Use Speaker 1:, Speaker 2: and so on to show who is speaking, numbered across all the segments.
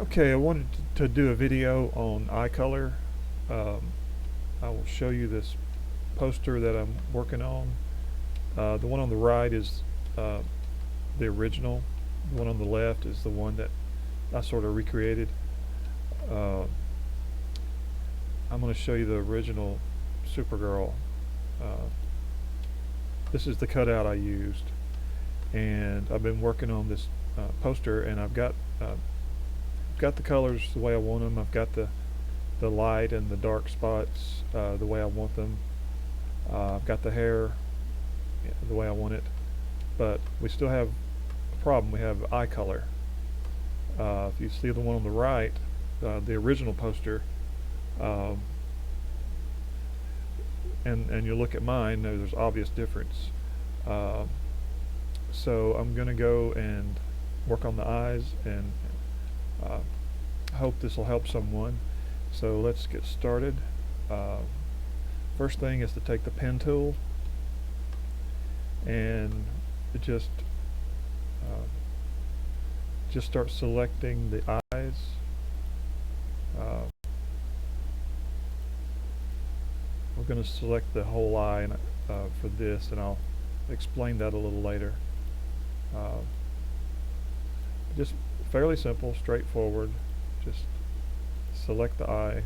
Speaker 1: Okay, I wanted to do a video on eye color. Um, I will show you this poster that I'm working on. The one on the right is uh, the original. The one on the left is the one that I sort of recreated. Uh, I'm going to show you the original Supergirl. Uh, this is the cutout I used, and I've been working on this poster, and I've got the colors the way I want them. I've got the light and the dark spots the way I want them. I've got the hair the way I want it, but we still have a problem. We have eye color. If you see the one on the right, the original poster, um, and you look at mine, there's obvious difference. Uh, so I'm going to go and work on the eyes and uh, hope this will help someone. So let's get started. Uh, First thing is to take the pen tool and just uh, just start selecting the eyes. Uh, we're going to select the whole eye for this, and I'll explain that a little later. Uh, just fairly simple, straightforward. Just select the eye.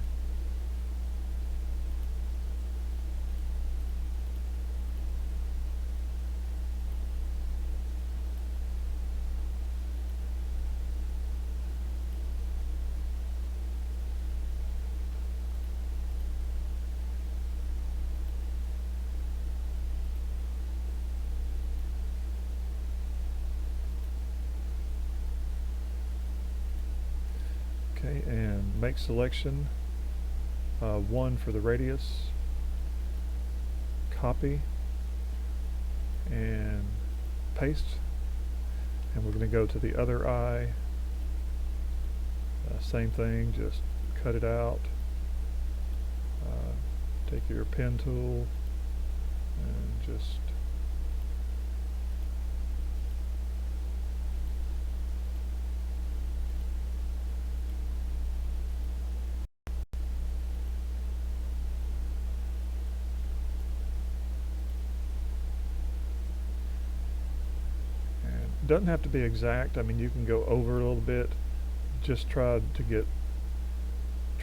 Speaker 1: Okay, and make selection 1 for the radius, copy, and paste. And we're going to go to the other eye. Same thing, just cut it out. Take your pen tool and just it doesn't have to be exact. I mean, you can go over a little bit. Just try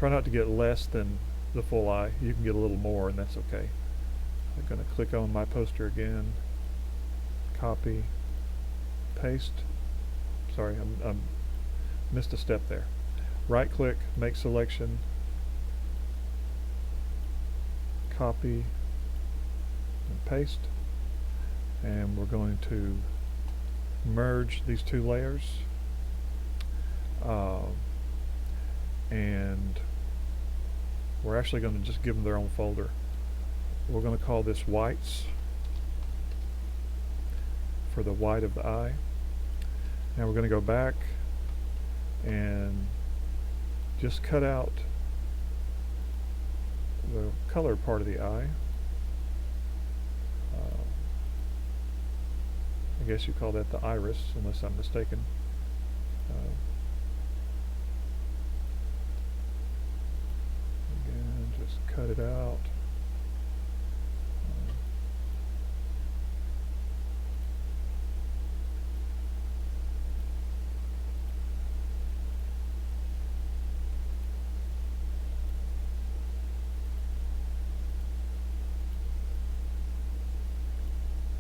Speaker 1: not to get less than the full eye. You can get a little more, and that's okay. I'm going to click on my poster again, copy, paste. Sorry, I missed a step there. Right click, make selection, copy, and paste. And we're going to merge these two layers. And we're actually going to just give them their own folder. We're going to call this whites for the white of the eye. Now we're going to go back and just cut out the color part of the eye. I guess you call that the iris, unless I'm mistaken. Again, just cut it out.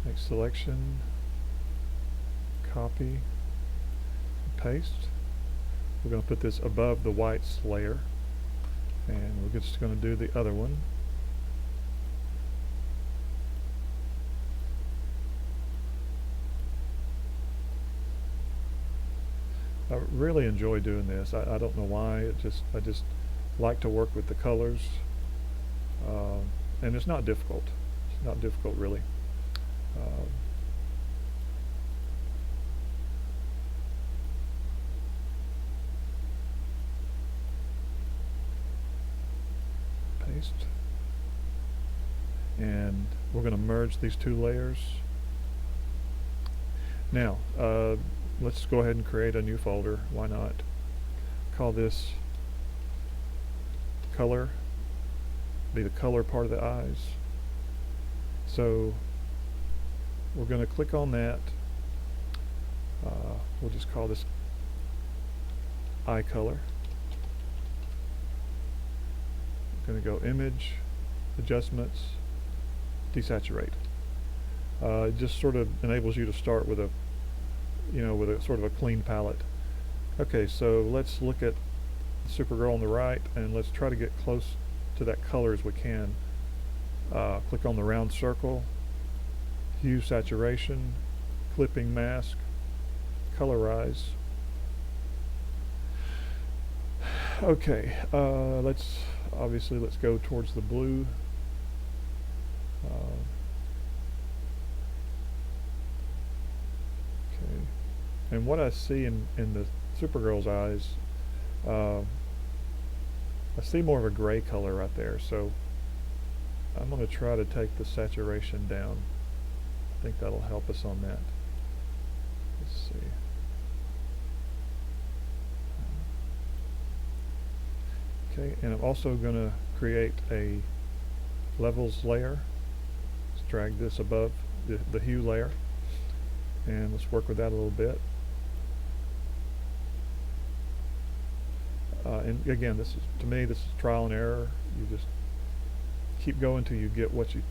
Speaker 1: Make selection, copy, paste. We're going to put this above the whites layer, and we're just going to do the other one. I really enjoy doing this. I don't know why. I just like to work with the colors, and it's not difficult. It's not difficult really. Paste, and we're going to merge these two layers. Now let's go ahead and create a new folder. Why not? call this color, be the color part of the eyes. So we're going to click on that. We'll just call this eye color. Going to go image, adjustments, desaturate. It just sort of enables you to start with a, with a sort of a clean palette. Okay, so let's look at Supergirl on the right, and let's try to get close to that color as we can. Click on the round circle, hue, saturation, clipping mask, colorize. Okay, let's go towards the blue. Okay, and what I see in the Supergirl's eyes, I see more of a gray color right there, so I'm going to try to take the saturation down. I think that'll help us on that. Let's see. Okay, and I'm also going to create a levels layer. Let's drag this above the hue layer, and let's work with that a little bit. And again, to me, this is trial and error. You just keep going till you get what you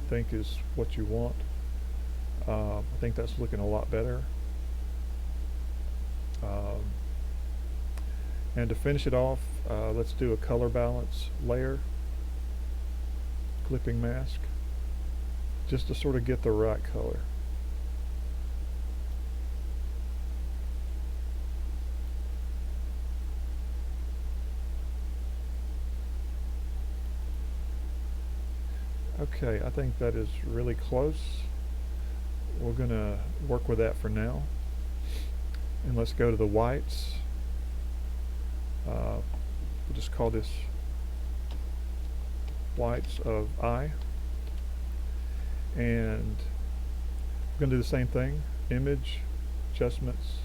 Speaker 1: think is what you want. I think that's looking a lot better. And to finish it off, let's do a color balance layer, clipping mask, just to sort of get the right color. Okay, I think that is really close. We're going to work with that for now. And let's go to the whites. We'll just call this whites of eye. And we're going to do the same thing. Image, adjustments,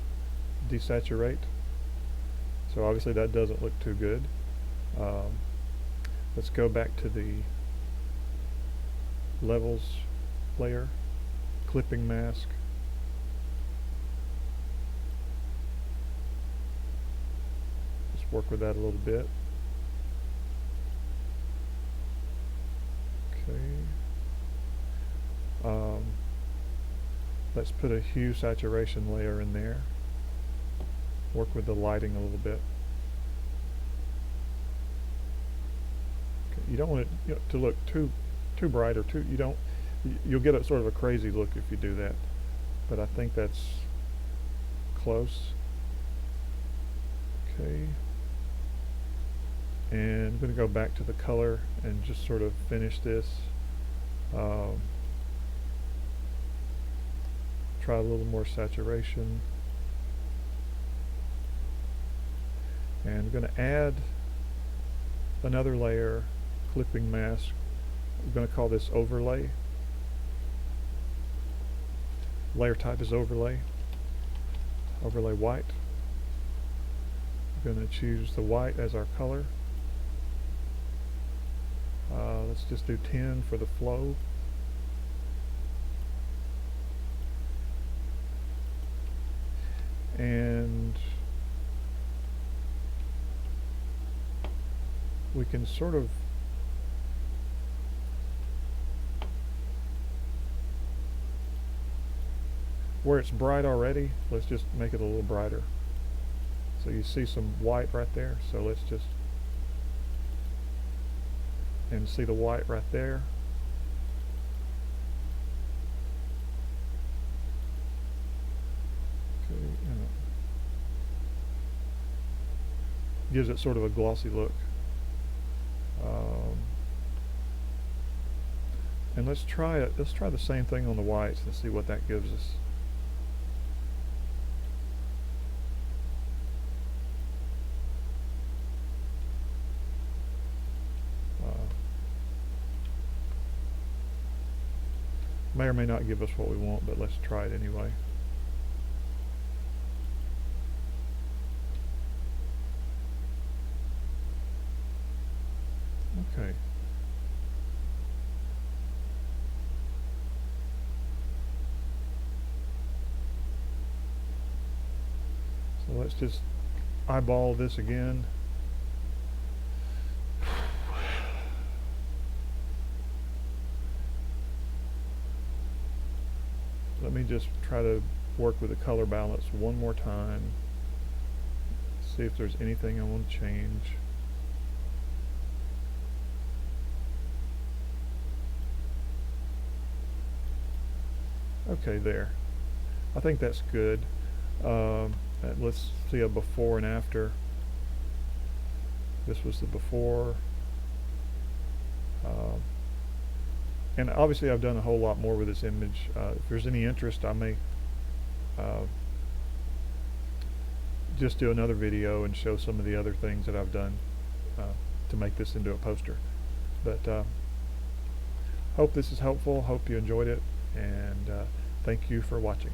Speaker 1: desaturate. So obviously that doesn't look too good. Let's go back to the levels layer, clipping mask, let's work with that a little bit. Okay, let's put a hue saturation layer in there, work with the lighting a little bit. Okay, you don't want it to look too bright or you'll get a sort of a crazy look if you do that, but I think that's close. Okay, and I'm going to go back to the color and just sort of finish this. Try a little more saturation, and I'm going to add another layer, clipping mask. I'm going to call this overlay. Layer type is overlay. Overlay white. I'm going to choose the white as our color. Let's just do 10 for the flow. And we can sort of where it's bright already, let's just make it a little brighter. So you see some white right there, so let's just, and see the white right there. Okay, gives it sort of a glossy look. And let's try the same thing on the whites and see what that gives us. May or may not give us what we want, but let's try it anyway. let's just eyeball this again. Let me just try to work with the color balance one more time. See if there's anything I want to change. Okay, there. I think that's good. Let's see a before and after. This was the before. And obviously I've done a whole lot more with this image. If there's any interest, I may just do another video and show some of the other things that I've done to make this into a poster. But hope this is helpful. Hope you enjoyed it, and thank you for watching.